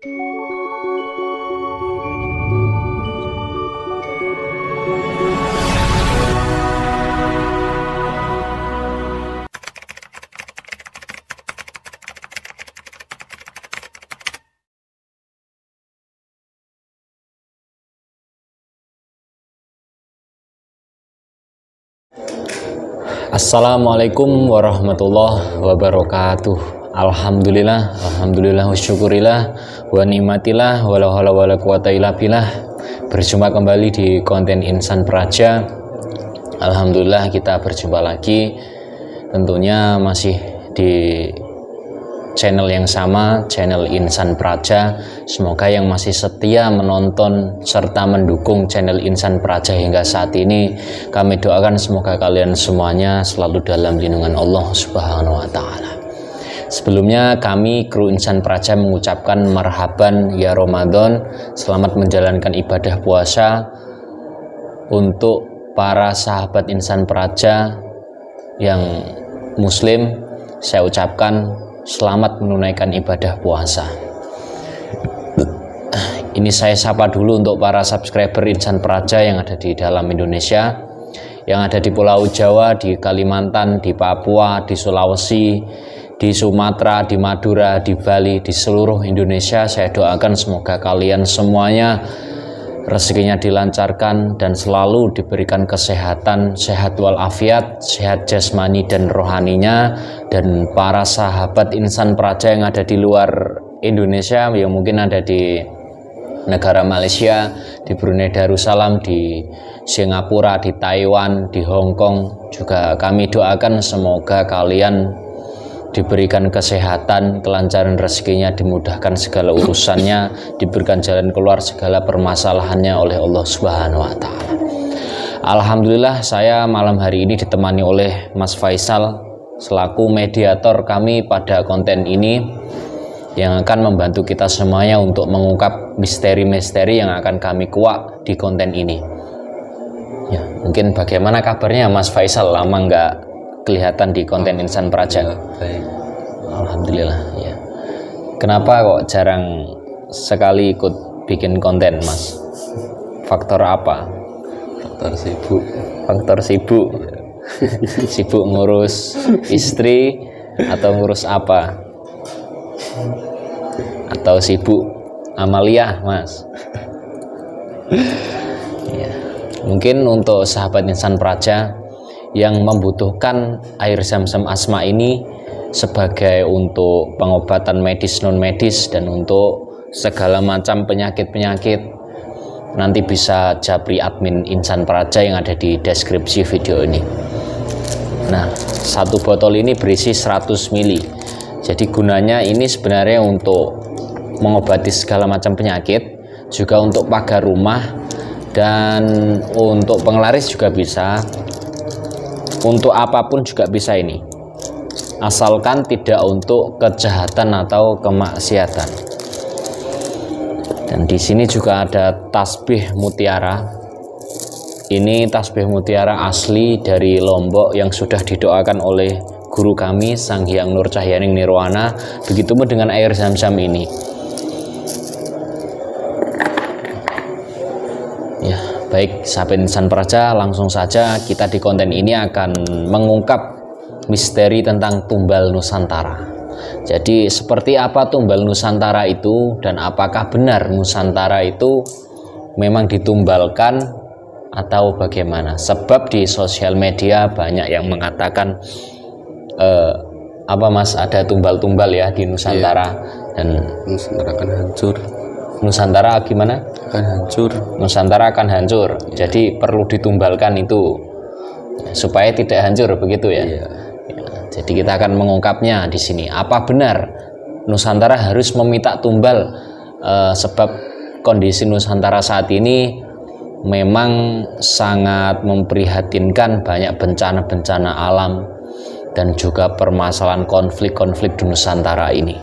Assalamualaikum warahmatullahi wabarakatuh. Alhamdulillah wa syukurillah wa nikmatillah wa la haula wa la quwata illa billah. Berjumpa kembali di konten Insan Praja. Alhamdulillah kita berjumpa lagi, tentunya masih di channel yang sama, channel Insan Praja. Semoga yang masih setia menonton serta mendukung channel Insan Praja hingga saat ini, kami doakan semoga kalian semuanya selalu dalam lindungan Allah Subhanahu wa Ta'ala. Sebelumnya kami kru Insan Praja mengucapkan marhaban ya Ramadan, selamat menjalankan ibadah puasa. Untuk para sahabat Insan Praja yang muslim, saya ucapkan selamat menunaikan ibadah puasa. Ini saya sapa dulu untuk para subscriber Insan Praja yang ada di dalam Indonesia, yang ada di Pulau Jawa, di Kalimantan, di Papua, di Sulawesi, di Sumatera, di Madura, di Bali, di seluruh Indonesia. Saya doakan semoga kalian semuanya rezekinya dilancarkan dan selalu diberikan kesehatan, sehat walafiat, sehat jasmani dan rohaninya. Dan para sahabat Insan Praja yang ada di luar Indonesia, yang mungkin ada di negara Malaysia, di Brunei Darussalam, di Singapura, di Taiwan, di Hong Kong, juga kami doakan semoga kalian diberikan kesehatan, kelancaran rezekinya, dimudahkan segala urusannya, diberikan jalan keluar segala permasalahannya oleh Allah Subhanahu wa Ta'ala. Alhamdulillah, saya malam hari ini ditemani oleh Mas Faisal selaku mediator kami pada konten ini, yang akan membantu kita semuanya untuk mengungkap misteri-misteri yang akan kami kuak di konten ini. Ya, mungkin bagaimana kabarnya Mas Faisal? Lama nggak kelihatan di konten Insan Praja. Ya, baik. Alhamdulillah ya. Kenapa kok jarang sekali ikut bikin konten, Mas? Faktor apa? Faktor sibuk. Faktor sibuk. Ya. Sibuk ngurus istri atau ngurus apa? Atau sibuk amaliyah, Mas? Ya. Mungkin untuk sahabat Insan Praja yang membutuhkan air zam-zam asma ini sebagai untuk pengobatan medis non medis dan untuk segala macam penyakit-penyakit, nanti bisa japri admin Insan Praja yang ada di deskripsi video ini. Nah, satu botol ini berisi 100 ml. Jadi gunanya ini sebenarnya untuk mengobati segala macam penyakit, juga untuk pagar rumah, dan untuk penglaris juga bisa. Untuk apapun juga bisa ini, asalkan tidak untuk kejahatan atau kemaksiatan. Dan di sini juga ada tasbih mutiara. Ini tasbih mutiara asli dari Lombok yang sudah didoakan oleh guru kami Sang Hyang Nur Cahyaning Nirwana. Begitupun dengan air zam-zam ini. Ya, baik sahabat Insan Praja, langsung saja kita di konten ini akan mengungkap misteri tentang tumbal Nusantara. Jadi seperti apa tumbal Nusantara itu, dan apakah benar Nusantara itu memang ditumbalkan atau bagaimana? Sebab di sosial media banyak yang mengatakan apa Mas, ada tumbal-tumbal ya di Nusantara. Iya. Dan Nusantara akan hancur. Nusantara gimana? Akan hancur. Nusantara akan hancur. Iya. Jadi perlu ditumbalkan itu supaya tidak hancur, begitu ya? Iya. Ya, jadi kita akan mengungkapnya di sini. Apa benar Nusantara harus meminta tumbal? Sebab kondisi Nusantara saat ini memang sangat memprihatinkan, banyak bencana-bencana alam dan juga permasalahan konflik-konflik di Nusantara ini.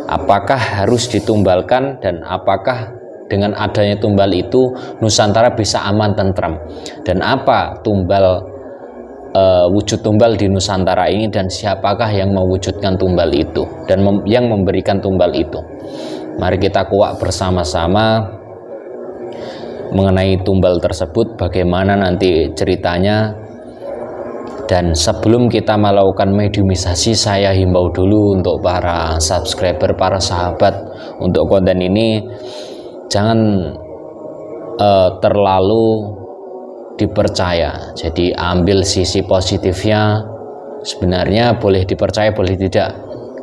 Apakah harus ditumbalkan, dan apakah dengan adanya tumbal itu Nusantara bisa aman tentram? Dan apa tumbal, wujud tumbal di Nusantara ini, dan siapakah yang mewujudkan tumbal itu dan yang memberikan tumbal itu? Mari kita kuak bersama-sama mengenai tumbal tersebut, bagaimana nanti ceritanya. Dan sebelum kita melakukan mediumisasi, saya himbau dulu untuk para subscriber, para sahabat, untuk konten ini jangan terlalu dipercaya. Jadi ambil sisi positifnya, sebenarnya boleh dipercaya boleh tidak,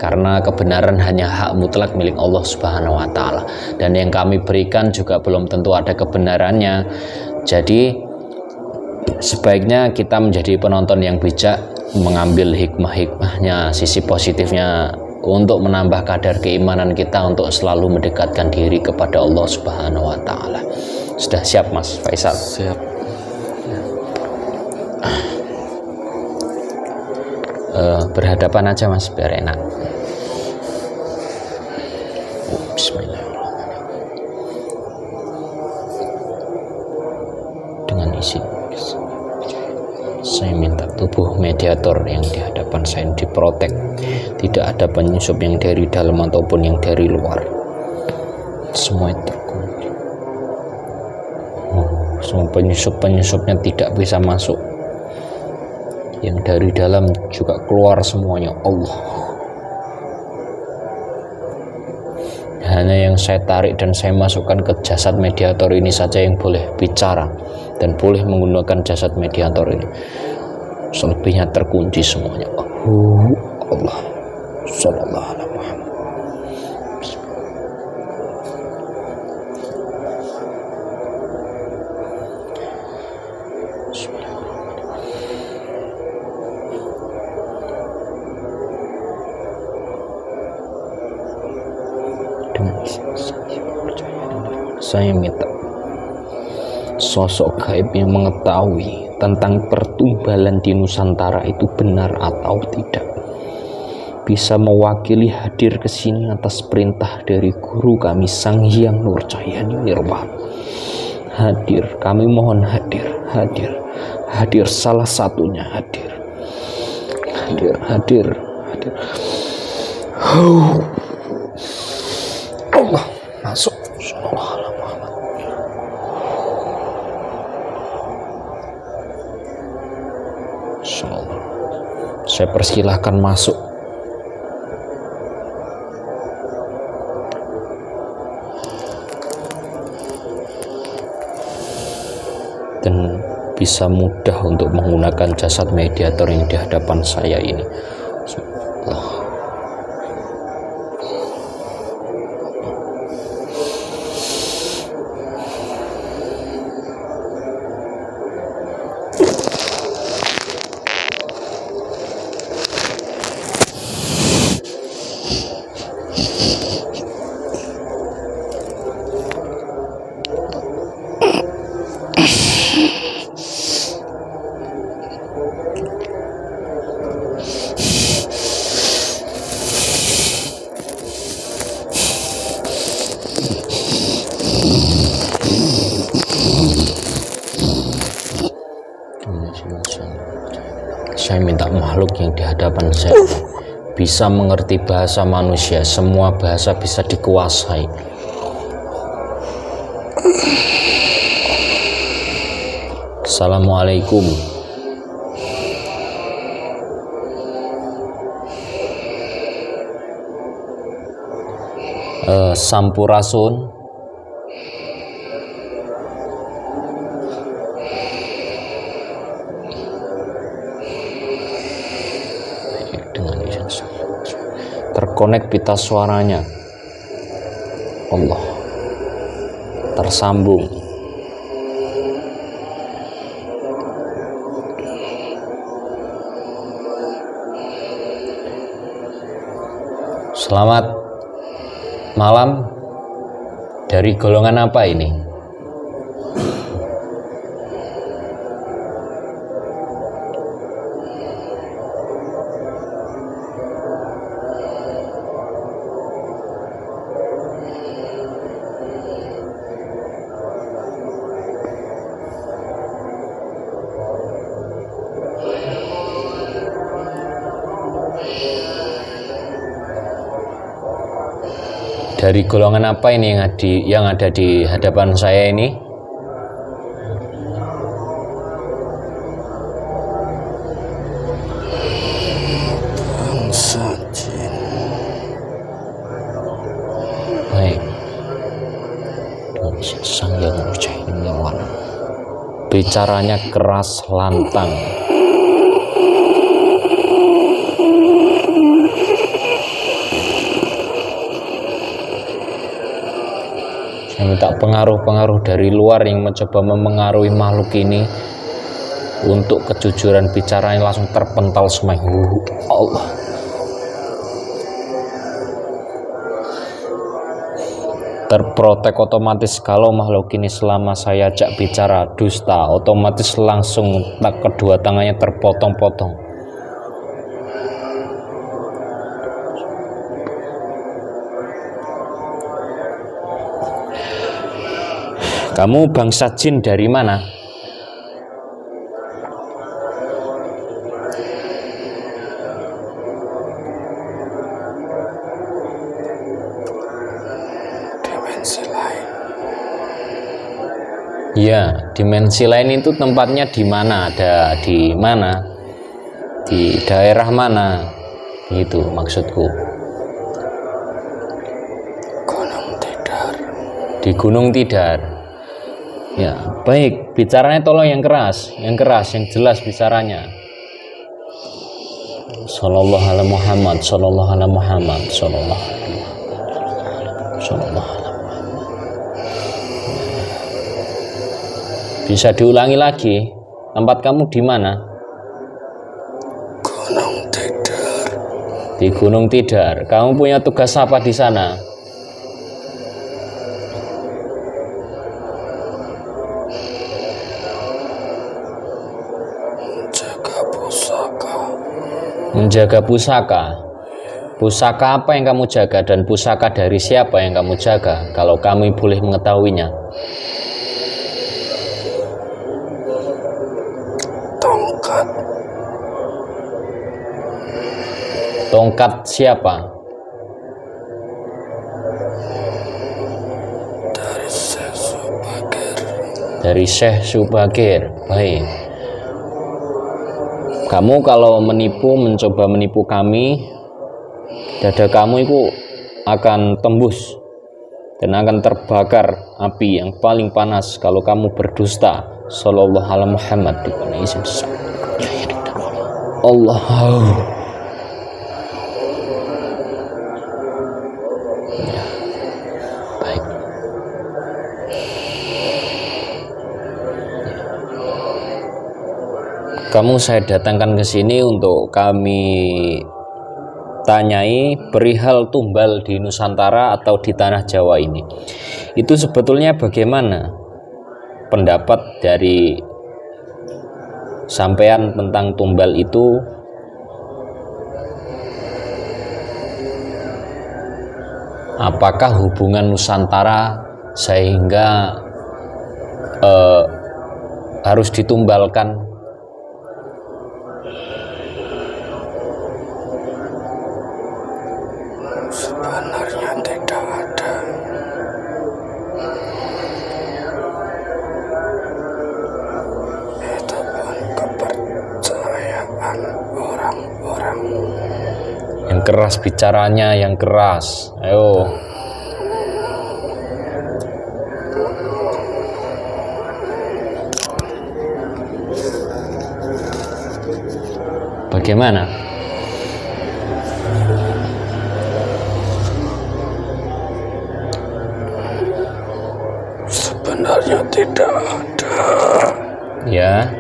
karena kebenaran hanya hak mutlak milik Allah Subhanahu wa Ta'ala, dan yang kami berikan juga belum tentu ada kebenarannya. Jadi sebaiknya kita menjadi penonton yang bijak, mengambil hikmah-hikmahnya, sisi positifnya, untuk menambah kadar keimanan kita untuk selalu mendekatkan diri kepada Allah Subhanahu wa Ta'ala. Sudah siap Mas Faisal? Siap. Berhadapan aja Mas biar enak. Bismillah. Dengan isi, saya minta tubuh mediator yang di hadapan saya diprotek, tidak ada penyusup yang dari dalam ataupun yang dari luar, semua terkunci. Semua penyusup-penyusupnya tidak bisa masuk, yang dari dalam juga keluar semuanya. Allah, hanya yang saya tarik dan saya masukkan ke jasad mediator ini saja yang boleh bicara dan boleh menggunakan jasad mediator ini. Selebihnya terkunci semuanya. Allah, sallallahu alaihi Muhammad. Saya minta sosok gaib yang mengetahui tentang pertumbalan di Nusantara itu benar atau tidak, bisa mewakili hadir ke sini atas perintah dari guru kami Sang Hyang Nurcahyani Nirwana. Hadir, kami mohon hadir, hadir, hadir, salah satunya hadir, hadir, hadir, hadir. Allah, masuk. Sallallahu alaihi Muhammad. Saya persilahkan masuk. Dan bisa mudah untuk menggunakan jasad mediator yang di hadapan saya ini. Allah. Saya minta makhluk yang di hadapan saya bisa mengerti bahasa manusia, semua bahasa bisa dikuasai. Assalamualaikum. Sampurasun. Terkonek pita suaranya. Allah, tersambung. Selamat malam. Dari golongan apa ini? Dari golongan apa ini yang ada di hadapan saya ini? Bangsa jin. Baik. Sang yang Ujjainiwan. Bicaranya keras lantang. Saya minta pengaruh-pengaruh dari luar yang mencoba memengaruhi makhluk ini untuk kejujuran bicaranya langsung terpental semuanya. Allah. Terprotek otomatis kalau makhluk ini selama saya ajak bicara dusta, otomatis langsung kedua tangannya terpotong-potong. Kamu bangsa jin dari mana? Dimensi lain. Ya, dimensi lain itu tempatnya di mana? Ada di mana? Di daerah mana? Itu maksudku. Gunung Tidar. Di Gunung Tidar. Ya, baik. Bicaranya tolong yang keras, yang jelas bicaranya. Sallallahu alaihi Muhammad, sallallahu alaihi Muhammad, sallallahu alaihi Muhammad. Bisa diulangi lagi. Tempat kamu di mana? Gunung Tidar. Di Gunung Tidar. Kamu punya tugas apa di sana? Menjaga pusaka. Pusaka apa yang kamu jaga dan pusaka dari siapa yang kamu jaga? Kalau kami boleh mengetahuinya. Tongkat. Tongkat siapa? Dari Syekh Subagir. Dari Syekh Subagir. Baik. Kamu kalau mencoba menipu kami, dada kamu itu akan tembus dan akan terbakar api yang paling panas kalau kamu berdusta. Sallallahu alaihi Muhammad. Allah. Ya. Baik. Kamu saya datangkan ke sini untuk kami tanyai perihal tumbal di Nusantara atau di tanah Jawa ini. Itu sebetulnya bagaimana pendapat dari sampean tentang tumbal itu? Apakah hubungan Nusantara sehingga harus ditumbalkan? Sebenarnya tidak ada. Itu pun kepercayaan orang-orang. Yang keras bicaranya, yang keras. Ayo. Bagaimana? Sebenarnya tidak ada. Ya.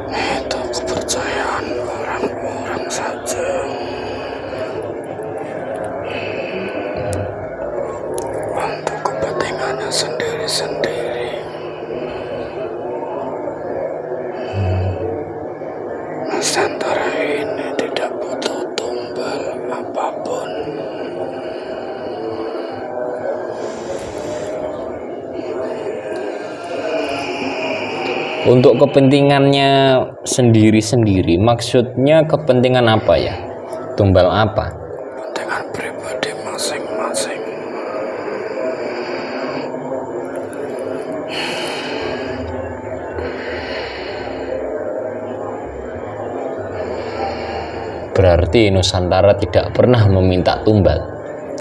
Itu kepercayaan orang-orang saja. Untuk kepentingannya sendiri-sendiri. Nusantara ini tidak butuh tumbal apapun. Untuk kepentingannya sendiri-sendiri, maksudnya kepentingan apa ya? Tumbal apa? pribadi masing-masing. Berarti Nusantara tidak pernah meminta tumbal.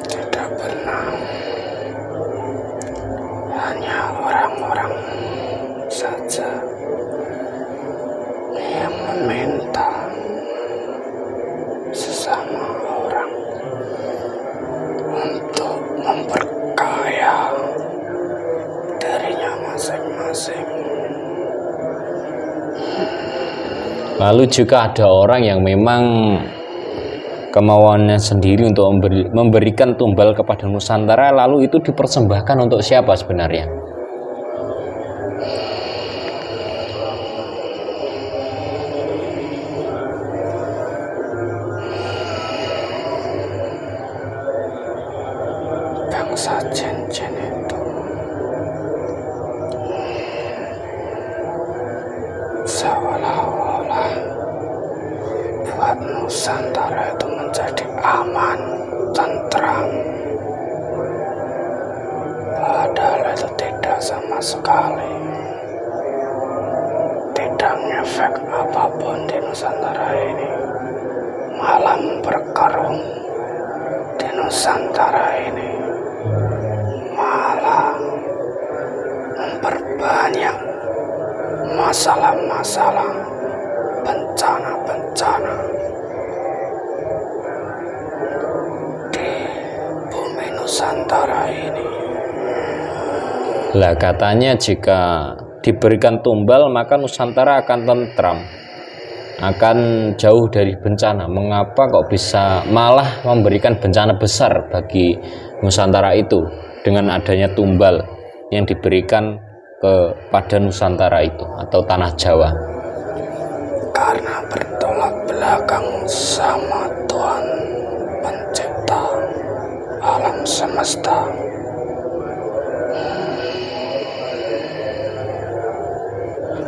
Tidak pernah. Hanya orang-orang saja yang meminta sesama orang untuk memperkaya dirinya masing-masing. Lalu jika ada orang yang memang kemauannya sendiri untuk memberikan tumbal kepada Nusantara, lalu itu dipersembahkan untuk siapa sebenarnya? Bangsa Cincin itu seolah-olah buat Nusantara itu menjadi aman, tentram. Padahal itu tidak sama sekali. Tidak ngefek apapun di Nusantara ini. Malah memperkeruh di Nusantara ini. Malah memperbanyak masalah-masalah, bencana-bencana di bumi Nusantara ini. Lah katanya jika diberikan tumbal maka Nusantara akan tentram, akan jauh dari bencana. Mengapa kok bisa malah memberikan bencana besar bagi Nusantara itu dengan adanya tumbal yang diberikan kepada Nusantara itu atau tanah Jawa? Karena bertolak belakang sama Tuhan pencipta alam semesta.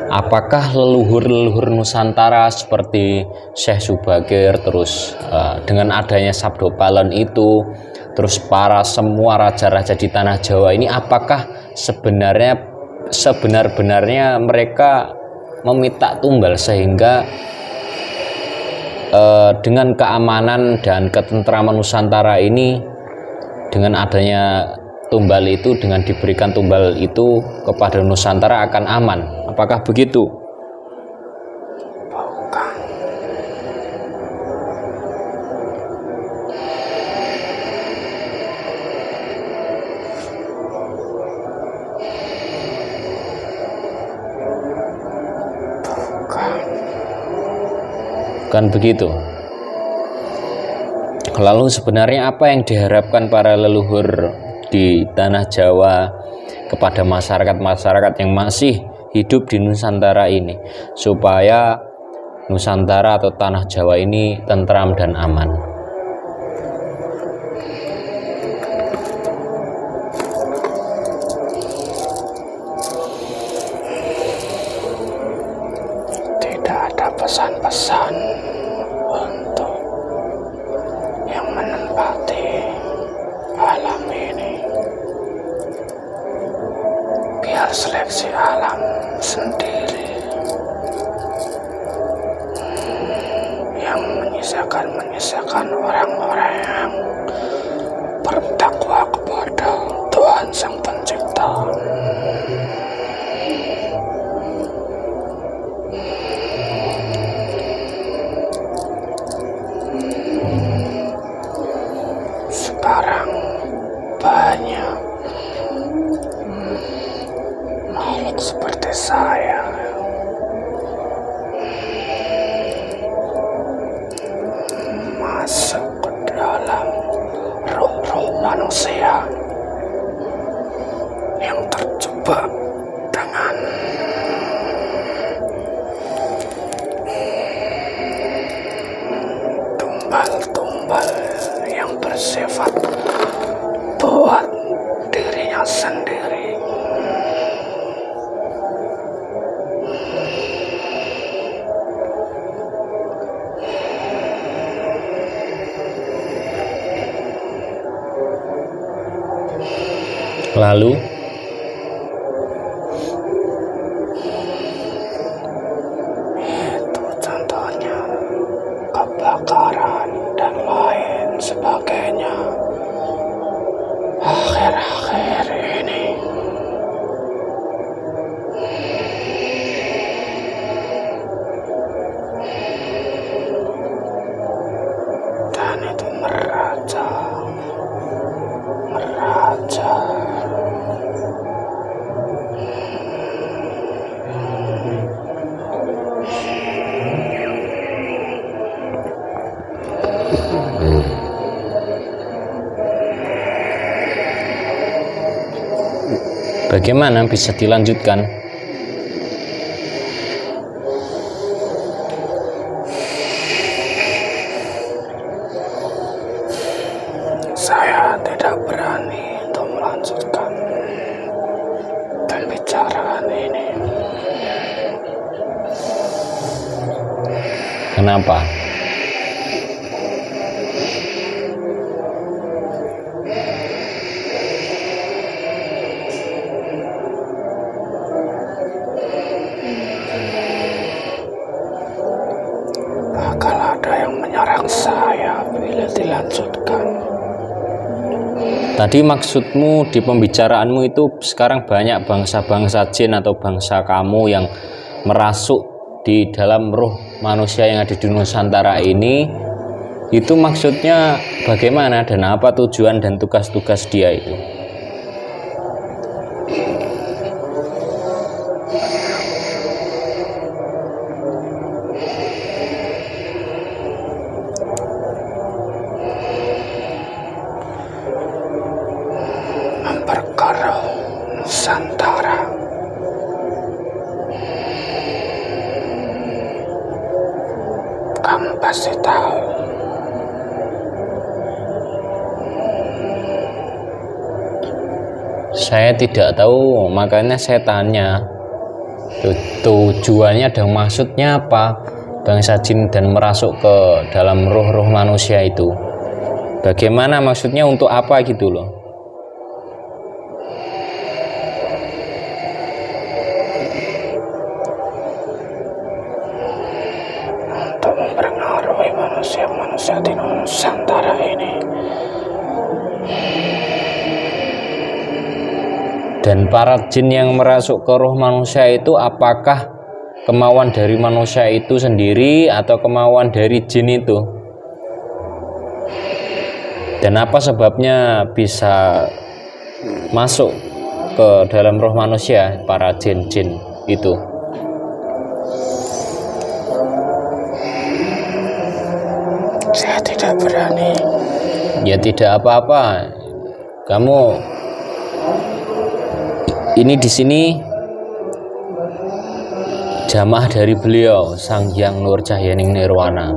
Apakah leluhur-leluhur Nusantara seperti Syekh Subagir, terus dengan adanya Sabdo Palon itu, terus para semua raja-raja di tanah Jawa ini, apakah sebenar-benarnya mereka meminta tumbal sehingga dengan keamanan dan ketentraman Nusantara ini, dengan adanya tumbal itu, dengan diberikan tumbal itu kepada Nusantara akan aman? Apakah begitu? Bukan. Bukan begitu. Lalu sebenarnya apa yang diharapkan para leluhur di tanah Jawa kepada masyarakat-masyarakat yang masih hidup di Nusantara ini, supaya Nusantara atau tanah Jawa ini tentram dan aman? Tidak ada pesan-pesan untuk yang menempati alam ini. Biar seleksi alam sendiri yang menyisakan orang-orang yang bertakwa kepada Tuhan Sang Pencipta. Sekarang banyak makhluk seperti saya masuk ke dalam roh-roh manusia yang terjebak dengan tumbal-tumbal yang bersifat buat dirinya sendiri. Lalu itu contohnya kebakaran dan lain sebagainya. Akhir-akhir ini dan itu meraja. Bagaimana bisa dilanjutkan? Saya tidak berani untuk melanjutkan pembicaraan ini. Kenapa? Bakal ada yang menyerang saya bila dilanjutkan. Tadi maksudmu di pembicaraanmu itu sekarang banyak bangsa-bangsa jin atau bangsa kamu yang merasuk di dalam roh manusia yang ada di Nusantara ini. Itu maksudnya bagaimana dan apa tujuan dan tugas-tugas dia itu? Memperkeruh Nusantara. Kamu pasti tahu. Saya tidak tahu, makanya saya tanya tujuannya dan maksudnya apa bangsa jin dan merasuk ke dalam roh-roh manusia itu. Bagaimana maksudnya, untuk apa gitu loh? Untuk mempengaruhi manusia-manusia di Nusantara ini. Dan para jin yang merasuk ke roh manusia itu apakah kemauan dari manusia itu sendiri atau kemauan dari jin itu? Dan apa sebabnya bisa masuk ke dalam roh manusia para jin-jin itu? Saya tidak berani. Ya tidak apa-apa. Kamu ini di sini jamaah dari beliau Sang Hyang Nur Cahyaning Nirwana.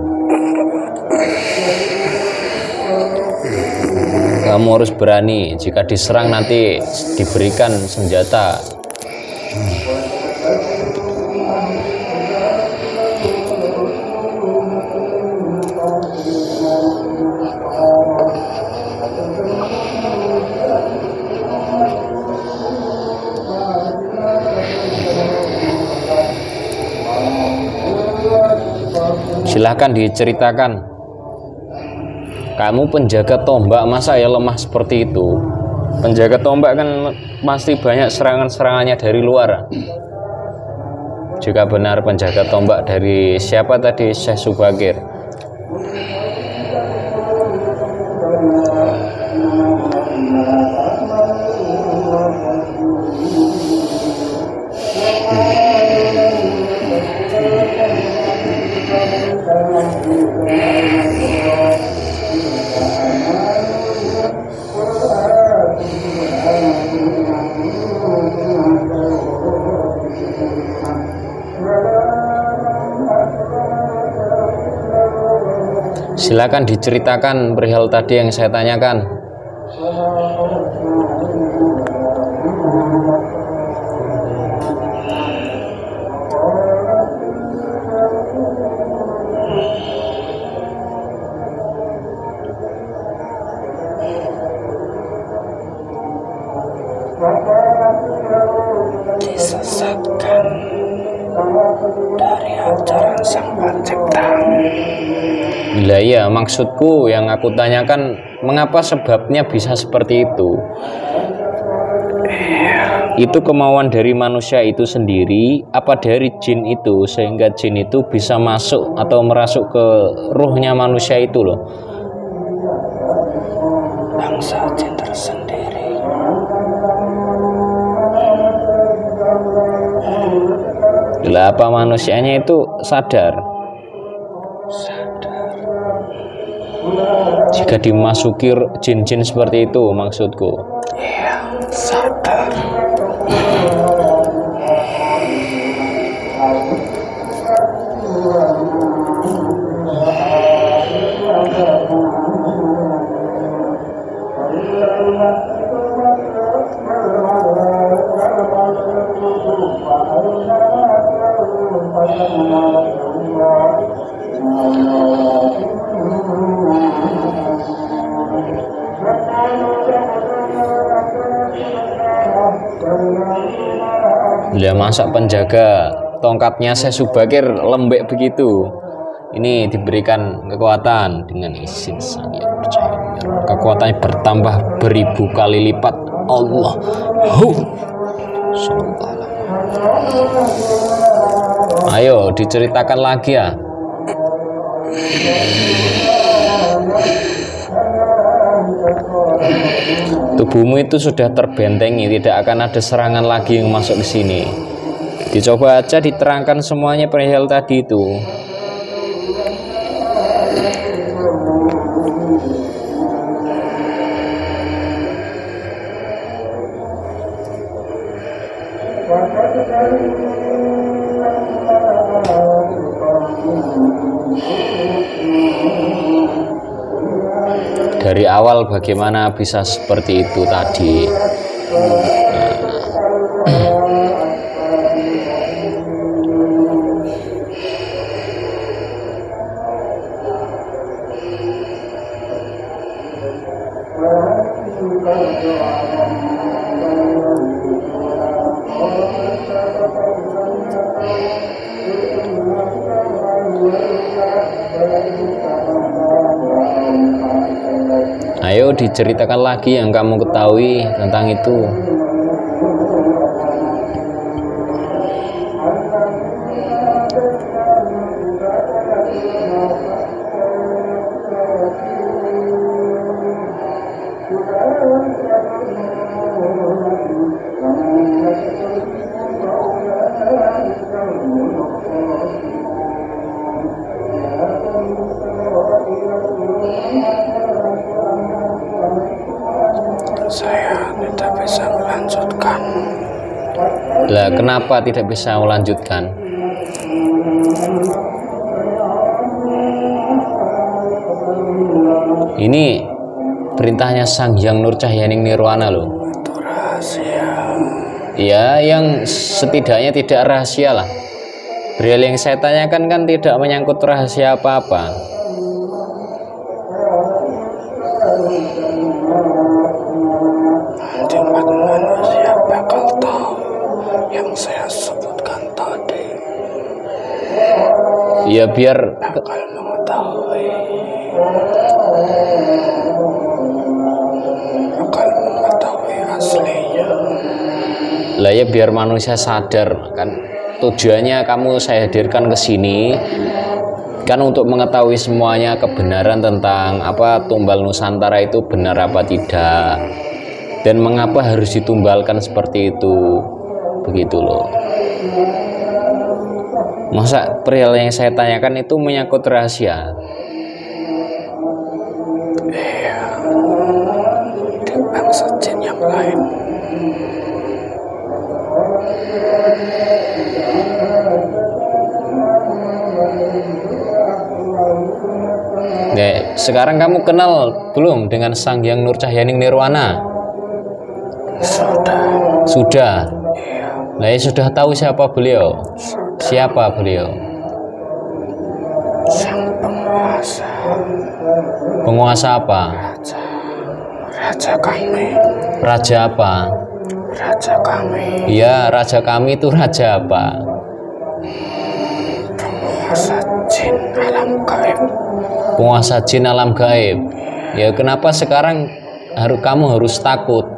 Kamu harus berani. Jika diserang nanti diberikan senjata. Silahkan diceritakan. Kamu penjaga tombak, masa ya lemah seperti itu? Penjaga tombak kan pasti banyak serangan-serangannya dari luar. Jika benar penjaga tombak dari siapa tadi, Syekh Subagir? Silakan diceritakan perihal tadi yang saya tanyakan. disesatkan dari ajaran Sang Pencipta. Lah iya, maksudku yang aku tanyakan mengapa sebabnya bisa seperti itu? Itu kemauan dari manusia itu sendiri apa dari jin itu sehingga jin itu bisa masuk atau merasuk ke ruhnya manusia itu loh? Bangsa jin tersendiri. Lah apa manusianya itu sadar? Jika dimasuki jin-jin seperti itu maksudku. Iya, sadar. Lah masa penjaga tongkatnya Syekh Subakir lembek begitu? Ini diberikan kekuatan dengan izin Sang Yang Percaya. Kekuatannya bertambah beribu kali lipat. Allah. Ayo diceritakan lagi ya. Tubuhmu itu sudah terbentengi, tidak akan ada serangan lagi yang masuk ke sini. Dicoba aja diterangkan semuanya perihal tadi itu. Dari awal bagaimana bisa seperti itu tadi? Ayo diceritakan lagi yang kamu ketahui tentang itu. Saya tidak bisa melanjutkan. Lah kenapa tidak bisa melanjutkan? Ini perintahnya Sang Hyang Nur Cahyaning Nirwana loh. Itu rahasia. Ya, yang setidaknya tidak rahasia lah. Beliau yang saya tanyakan kan tidak menyangkut rahasia apa-apa. Nanti umat manusia bakal tahu yang saya sebutkan tadi. Ya biar Bakal mengetahui. Bakal mengetahui aslinya. lah ya biar manusia sadar kan. Tujuannya kamu saya hadirkan ke sini kan untuk mengetahui semuanya kebenaran tentang apa tumbal Nusantara itu benar apa tidak dan mengapa harus ditumbalkan seperti itu, begitu loh. Masa perihal yang saya tanyakan itu menyangkut rahasia? Iya, di bangsa jin yang lain. Sekarang kamu kenal belum dengan Sang Hyang Nur Cahyaning Nirwana? Sudah. Sudah. Iya. Nah, ya sudah tahu siapa beliau? Siapa beliau? Sang penguasa. Penguasa apa? Raja kami. Raja apa? Raja kami. Ya, raja kami itu raja apa? Penguasa jin alam gaib. Penguasa jin alam gaib. Ya, kenapa sekarang kamu harus takut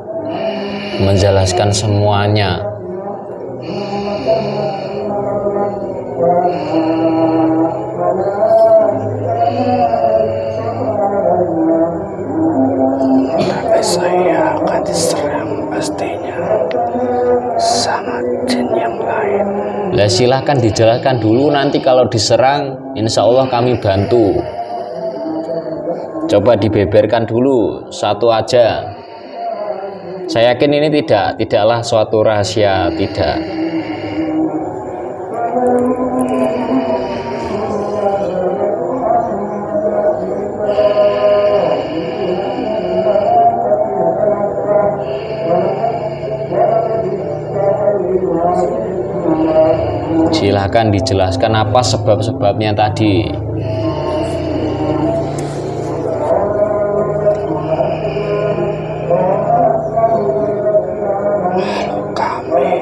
menjelaskan semuanya? Tapi saya akan diserang pastinya sama jin yang lain. Lah silahkan dijelaskan dulu, nanti kalau diserang insya Allah kami bantu. Coba dibeberkan dulu satu aja. Saya yakin ini tidaklah suatu rahasia, tidak. Silahkan dijelaskan apa sebab-sebabnya tadi. Kami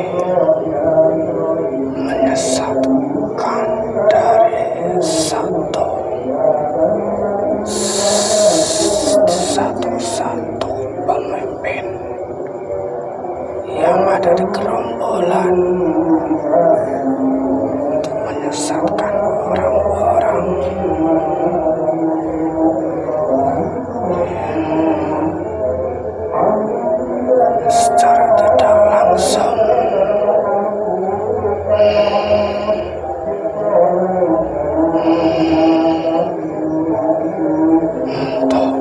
menyesatkan dari satu pemimpin yang ada di gerombolan untuk menyesatkan orang-orang secara tidak langsung. Untuk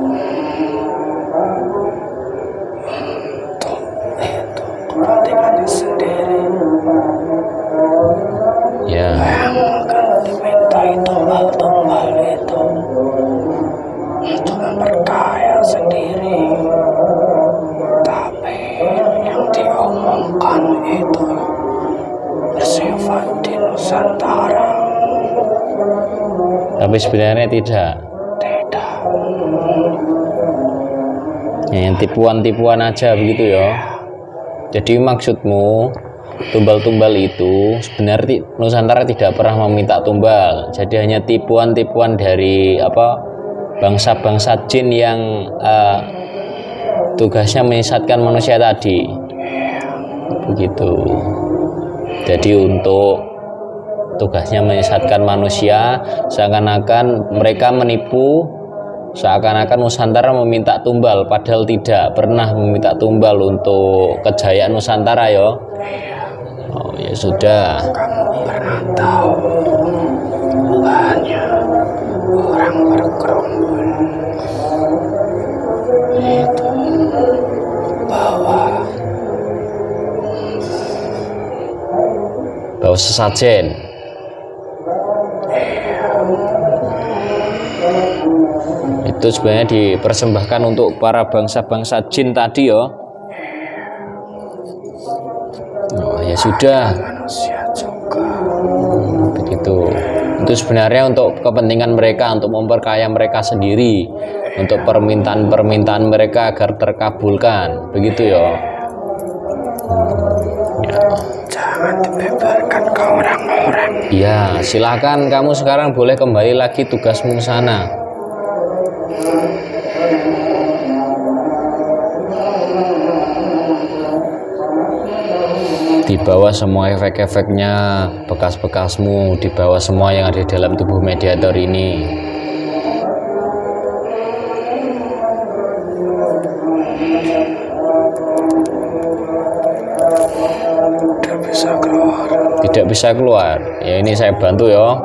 itu kepentingannya sendiri. Ya. Yang akan dimintai tumbal-tumbal itu untuk memperkaya sendiri. Tapi yang diomongkan itu bersifat di Nusantara. Tapi sebenarnya tidak. Tidak. Ya, yang tipuan-tipuan aja begitu ya. Jadi maksudmu tumbal-tumbal itu sebenarnya Nusantara tidak pernah meminta tumbal. Jadi hanya tipuan-tipuan dari bangsa-bangsa jin yang tugasnya menyesatkan manusia tadi. Begitu. Jadi untuk tugasnya menyesatkan manusia, seakan-akan mereka menipu, seakan-akan Nusantara meminta tumbal, padahal tidak pernah meminta tumbal untuk kejayaan Nusantara ya. Oh ya sudah. Kamu pernah tahu hanya orang bergerombol itu bawa sesajen. Itu sebenarnya dipersembahkan untuk para bangsa-bangsa jin tadi ya. Oh ya sudah. manusia juga. Begitu. Itu sebenarnya untuk kepentingan mereka, untuk memperkaya mereka sendiri, untuk permintaan-permintaan mereka agar terkabulkan. Begitu ya. Jangan dibeberkan ke orang-orang. Ya, silakan kamu sekarang boleh kembali lagi tugasmu ke sana. Dibawa semua efek-efeknya, bekas-bekasmu, dibawa semua yang ada di dalam tubuh mediator ini. Tidak bisa keluar. Tidak bisa keluar. Ya ini saya bantu ya.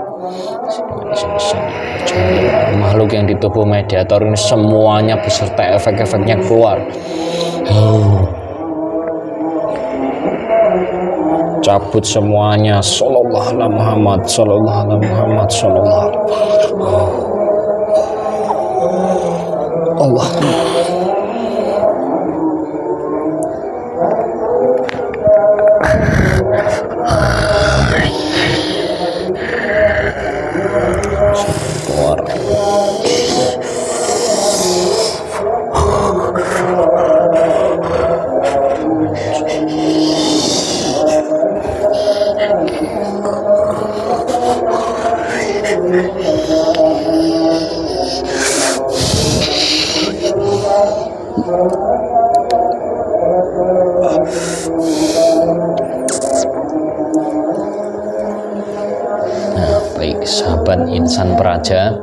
Makhluk yang di tubuh mediator ini semuanya beserta efek-efeknya keluar. Cabut semuanya. Sallallahu alaihi Muhammad, sallallahu alaihi Muhammad, sallallahu Allah. Keluar. Nah, baik sahabat Insan Praja,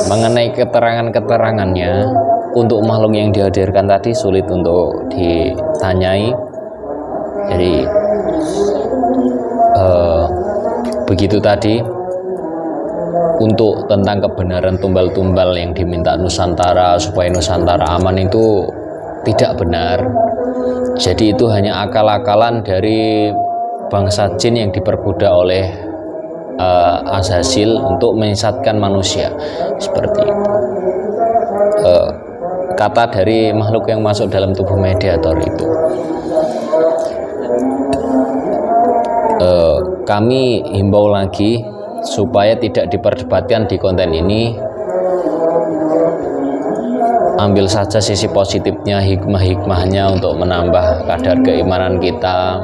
mengenai keterangan-keterangannya untuk makhluk yang dihadirkan tadi sulit untuk ditanyai. Jadi begitu tadi. Untuk tentang kebenaran tumbal-tumbal yang diminta Nusantara supaya Nusantara aman itu tidak benar. Jadi itu hanya akal-akalan dari bangsa jin yang diperbudak oleh Azazil untuk menyesatkan manusia, seperti itu. Kata dari makhluk yang masuk dalam tubuh mediator itu. Kami himbau lagi supaya tidak diperdebatkan di konten ini. Ambil saja sisi positifnya, hikmah-hikmahnya untuk menambah kadar keimanan kita.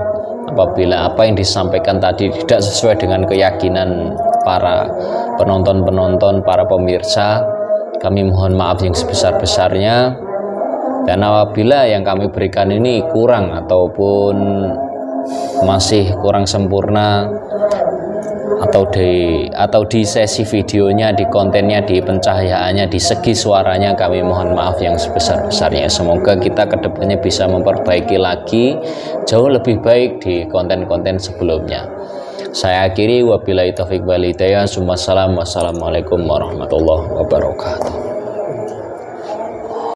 Apabila apa yang disampaikan tadi tidak sesuai dengan keyakinan para penonton-penonton, para pemirsa, kami mohon maaf yang sebesar-besarnya. Dan apabila yang kami berikan ini kurang ataupun masih kurang sempurna, atau di sesi videonya, di kontennya, di pencahayaannya, di segi suaranya, kami mohon maaf yang sebesar-besarnya. Semoga kita kedepannya bisa memperbaiki lagi jauh lebih baik di konten-konten sebelumnya. Saya akhiri, wabillahi taufiq wal hidayah. Wassalamualaikum warahmatullahi wabarakatuh.